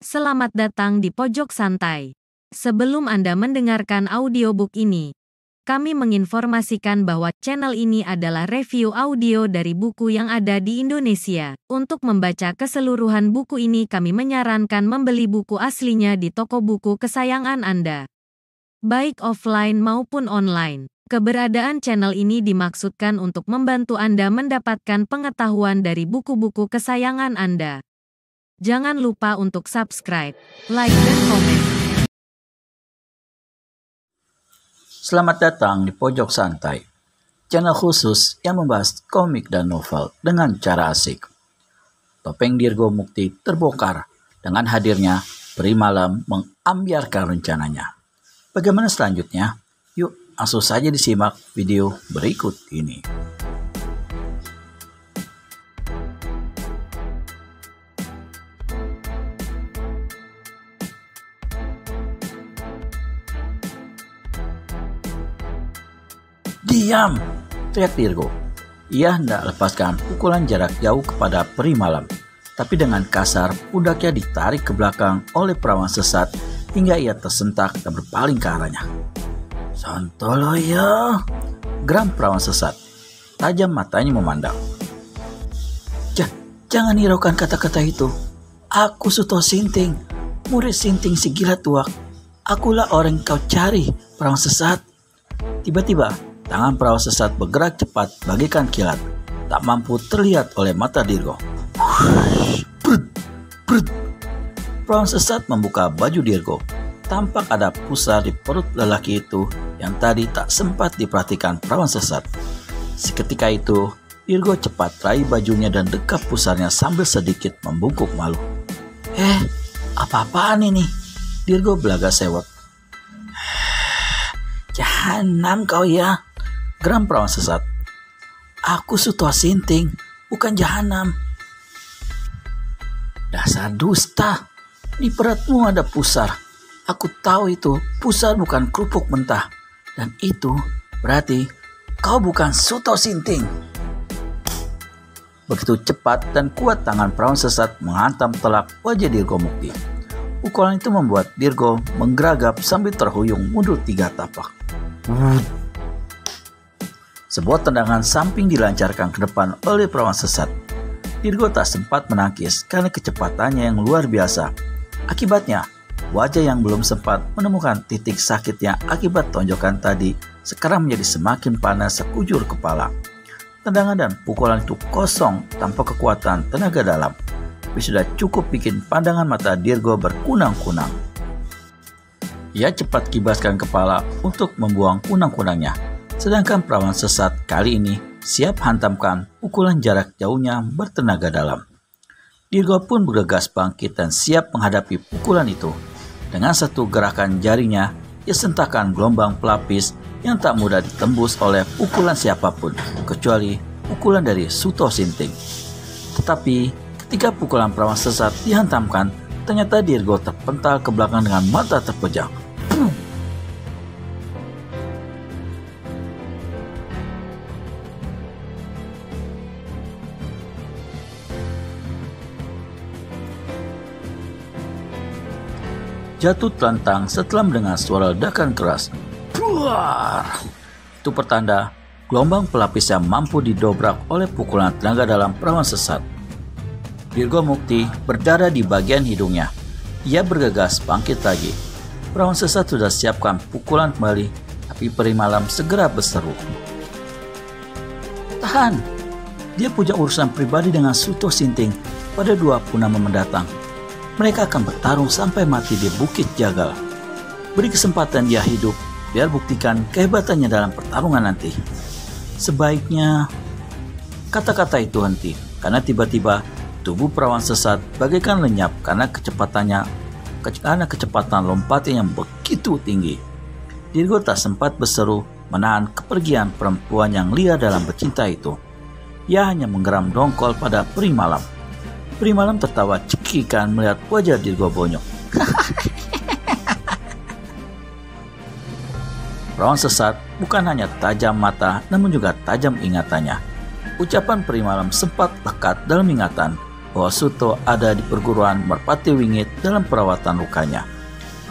Selamat datang di Pojok Santai. Sebelum Anda mendengarkan audiobook ini, kami menginformasikan bahwa channel ini adalah review audio dari buku yang ada di Indonesia. Untuk membaca keseluruhan buku ini, kami menyarankan membeli buku aslinya di toko buku kesayangan Anda, baik offline maupun online. Keberadaan channel ini dimaksudkan untuk membantu Anda mendapatkan pengetahuan dari buku-buku kesayangan Anda. Jangan lupa untuk subscribe, like, dan komen. Selamat datang di Pojok Santai, channel khusus yang membahas komik dan novel dengan cara asik. Topeng Dirgo Mukti terbongkar dengan hadirnya Peri Malam mengambiarkan rencananya. Bagaimana selanjutnya? Yuk, langsung saja disimak video berikut ini. Diam! Teriak Dirgo. Ia hendak lepaskan pukulan jarak jauh kepada Peri Malam, tapi dengan kasar pundaknya ditarik ke belakang oleh perawan sesat hingga ia tersentak dan berpaling ke arahnya. "Sontolo ya!" geram perawan sesat. Tajam matanya memandang. Jangan hiraukan kata-kata itu. Aku Suto Sinting, murid Sinting si gila tuak. Akulah orang kau cari, perawan sesat. Tiba-tiba, tangan perawan sesat bergerak cepat bagaikan kilat, tak mampu terlihat oleh mata Dirgo. Perawan sesat membuka baju Dirgo. Tampak ada pusar di perut lelaki itu yang tadi tak sempat diperhatikan perawan sesat. Seketika itu, Dirgo cepat raih bajunya dan dekap pusarnya sambil sedikit membungkuk malu. Apa-apaan ini? Dirgo belaga sewot. "Jahanam kau ya!" geram perawan sesat. "Aku Suto Sinting, bukan jahanam." "Dasar dusta, di perutmu ada pusar. Aku tahu itu pusar bukan kerupuk mentah. Dan itu berarti kau bukan Suto Sinting." Begitu cepat dan kuat tangan perawan sesat menghantam telak wajah Dirgo Mukti. Pukulan itu membuat Dirgo menggeragap sambil terhuyung mundur 3 tapak. Sebuah tendangan samping dilancarkan ke depan oleh perawan sesat. Dirgo tak sempat menangkis karena kecepatannya yang luar biasa. Akibatnya, wajah yang belum sempat menemukan titik sakitnya akibat tonjokan tadi sekarang menjadi semakin panas sekujur kepala. Tendangan dan pukulan itu kosong tanpa kekuatan tenaga dalam, tapi sudah cukup bikin pandangan mata Dirgo berkunang-kunang. Ia cepat kibaskan kepala untuk membuang kunang-kunangnya. Sedangkan perawan sesat kali ini siap hantamkan pukulan jarak jauhnya bertenaga dalam. Dirgo pun bergegas bangkit dan siap menghadapi pukulan itu. Dengan satu gerakan jarinya, ia sentakkan gelombang pelapis yang tak mudah ditembus oleh pukulan siapapun, kecuali pukulan dari Suto Sinting. Tetapi ketika pukulan perawan sesat dihantamkan, ternyata Dirgo terpental ke belakang dengan mata terpejam. Jatuh telentang setelah mendengar suara ledakan keras. Buar! Itu pertanda gelombang pelapis yang mampu didobrak oleh pukulan tenaga dalam perawan sesat. Dirgo Mukti berdarah di bagian hidungnya. Ia bergegas bangkit lagi. Perawan sesat sudah siapkan pukulan kembali, tapi Peri Malam segera berseru. "Tahan! Dia punya urusan pribadi dengan Suto Sinting pada 2 purnama mendatang. Mereka akan bertarung sampai mati di Bukit Jagal. Beri kesempatan dia hidup, biar buktikan kehebatannya dalam pertarungan nanti." Sebaiknya... Kata-kata itu henti, karena tiba-tiba tubuh perawan sesat bagaikan lenyap karena kecepatan lompatnya yang begitu tinggi. Dirgo tak sempat berseru menahan kepergian perempuan yang liar dalam bercinta itu. Ia hanya menggeram dongkol pada Peri Malam. Peri Malam tertawa cekikan melihat wajah Dirgo bonyok. Perawan sesat bukan hanya tajam mata, namun juga tajam ingatannya. Ucapan Peri Malam sempat lekat dalam ingatan, bahwa Suto ada di perguruan Merpati Wingit dalam perawatan lukanya.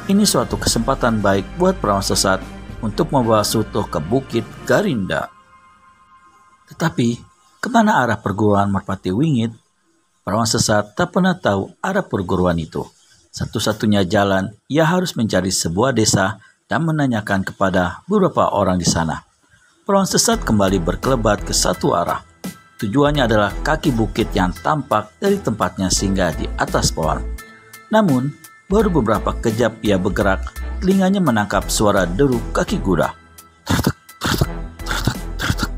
Ini suatu kesempatan baik buat perawan sesat untuk membawa Suto ke Bukit Garinda. Tetapi, kemana arah perguruan Merpati Wingit? Perawan sesat tak pernah tahu arah perguruan itu. Satu-satunya jalan, ia harus mencari sebuah desa dan menanyakan kepada beberapa orang di sana. Perawan sesat kembali berkelebat ke satu arah. Tujuannya adalah kaki bukit yang tampak dari tempatnya singgah di atas pohon. Namun, baru beberapa kejap ia bergerak, telinganya menangkap suara deru kaki kuda. Tertek, tertek, tertek, tertek.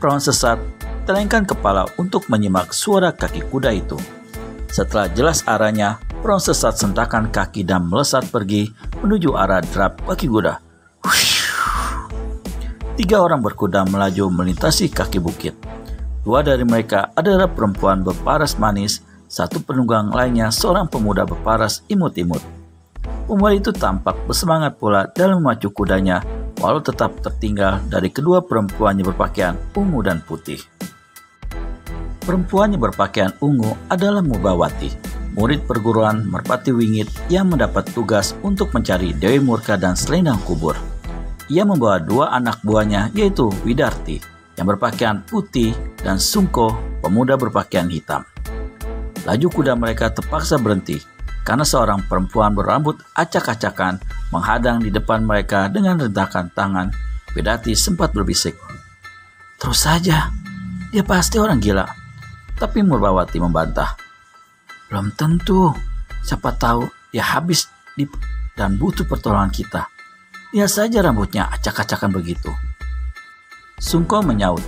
Perawan sesat telengkan kepala untuk menyimak suara kaki kuda itu. Setelah jelas arahnya, perawan sesat sentakkan kaki dan melesat pergi menuju arah derap kaki kuda. 3 orang berkuda melaju melintasi kaki bukit. 2 dari mereka adalah perempuan berparas manis, 1 penunggang lainnya seorang pemuda berparas imut-imut. Pemuda itu tampak bersemangat pula dalam memacu kudanya, walau tetap tertinggal dari kedua perempuannya berpakaian ungu dan putih. Perempuannya berpakaian ungu adalah Murbawati, murid perguruan Merpati Wingit yang mendapat tugas untuk mencari Dewi Murka dan selendang kubur. Ia membawa 2 anak buahnya, yaitu Widarti yang berpakaian putih dan Sungko, pemuda berpakaian hitam. Laju kuda mereka terpaksa berhenti karena seorang perempuan berambut acak-acakan menghadang di depan mereka dengan rentakan tangan. Widarti sempat berbisik, "Terus saja, dia pasti orang gila." Tapi Murbawati membantah, "Belum tentu, siapa tahu dia habis dan butuh pertolongan kita. Lihat saja rambutnya acak-acakan begitu." Sungko menyaut,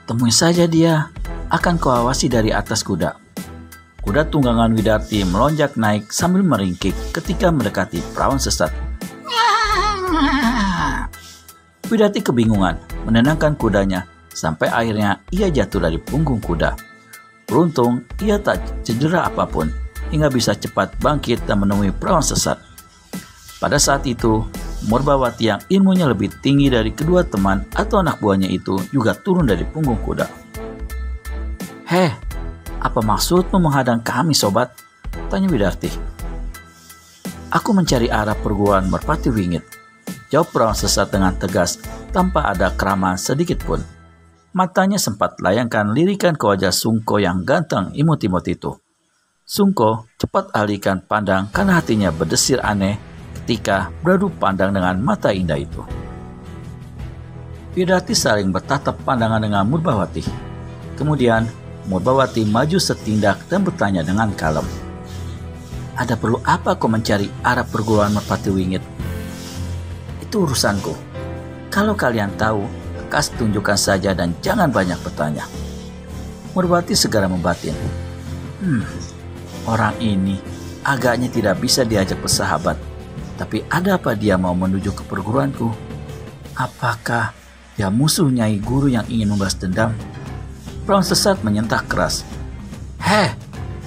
"Temui saja dia, akan kau awasi dari atas kuda." Kuda tunggangan Widarti melonjak naik sambil meringkik ketika mendekati perawan sesat. Widarti kebingungan menenangkan kudanya sampai akhirnya ia jatuh dari punggung kuda. Beruntung ia tak cedera apapun hingga bisa cepat bangkit dan menemui perawan sesat. Pada saat itu, Murbawati yang ilmunya lebih tinggi dari kedua teman atau anak buahnya itu juga turun dari punggung kuda. "Heh, apa maksudmu menghadang kami, sobat?" tanya Widarti. "Aku mencari arah perguruan Merpati Wingit," jawab perawan sesat dengan tegas tanpa ada keramahan sedikit pun. Matanya sempat layangkan lirikan ke wajah Sungko yang ganteng imut-imut itu. Sungko cepat alihkan pandang karena hatinya berdesir aneh ketika beradu pandang dengan mata indah itu. Widarti saling bertatap pandangan dengan Murbawati. Kemudian Murbawati maju setindak dan bertanya dengan kalem, "Ada perlu apa kau mencari arah perguruan Merpati Wingit?" "Itu urusanku. Kalau kalian tahu, lekas tunjukkan saja dan jangan banyak bertanya." Murbawati segera membatin, "Orang ini agaknya tidak bisa diajak bersahabat. Tapi ada apa dia mau menuju ke perguruanku? Apakah dia musuh Nyai Guru yang ingin membalas dendam?" Perawan sesat menyentak keras, "Heh,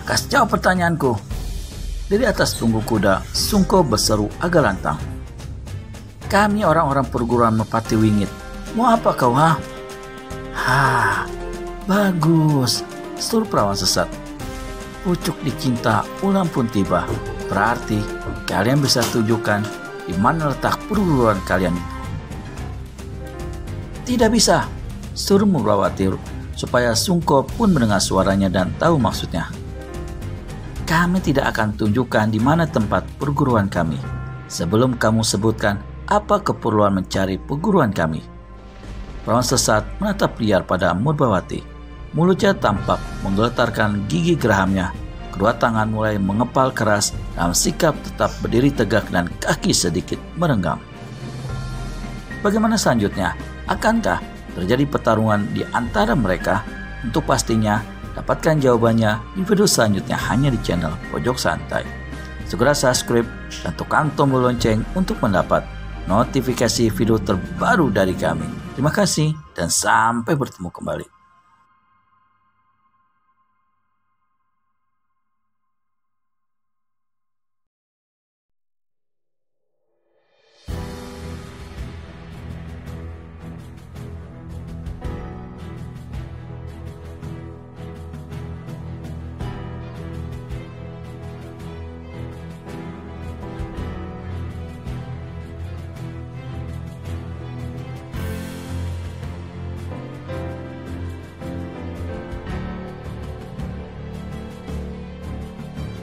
kasih jawab pertanyaanku." Dari atas punggung kuda, Sungko berseru agak lantang, "Kami orang-orang perguruan Merpati Wingit. Mau apa kau, ha?" "Hah, bagus," seru perawan sesat. "Pucuk dicinta ulang pun tiba. Berarti kalian bisa tunjukkan di mana letak perguruan kalian itu." "Tidak bisa," suruh Murbawati supaya Sungko pun mendengar suaranya dan tahu maksudnya. "Kami tidak akan tunjukkan di mana tempat perguruan kami sebelum kamu sebutkan apa keperluan mencari perguruan kami." Perawan sesat menatap liar pada Murbawati. Mulutnya tampak menggeletarkan gigi gerahamnya. Kedua tangan mulai mengepal keras dalam sikap tetap berdiri tegak dan kaki sedikit merenggang. Bagaimana selanjutnya? Akankah terjadi pertarungan di antara mereka? Untuk pastinya, dapatkan jawabannya di video selanjutnya hanya di channel Pojok Santai. Segera subscribe dan tekan tombol lonceng untuk mendapat notifikasi video terbaru dari kami. Terima kasih dan sampai bertemu kembali.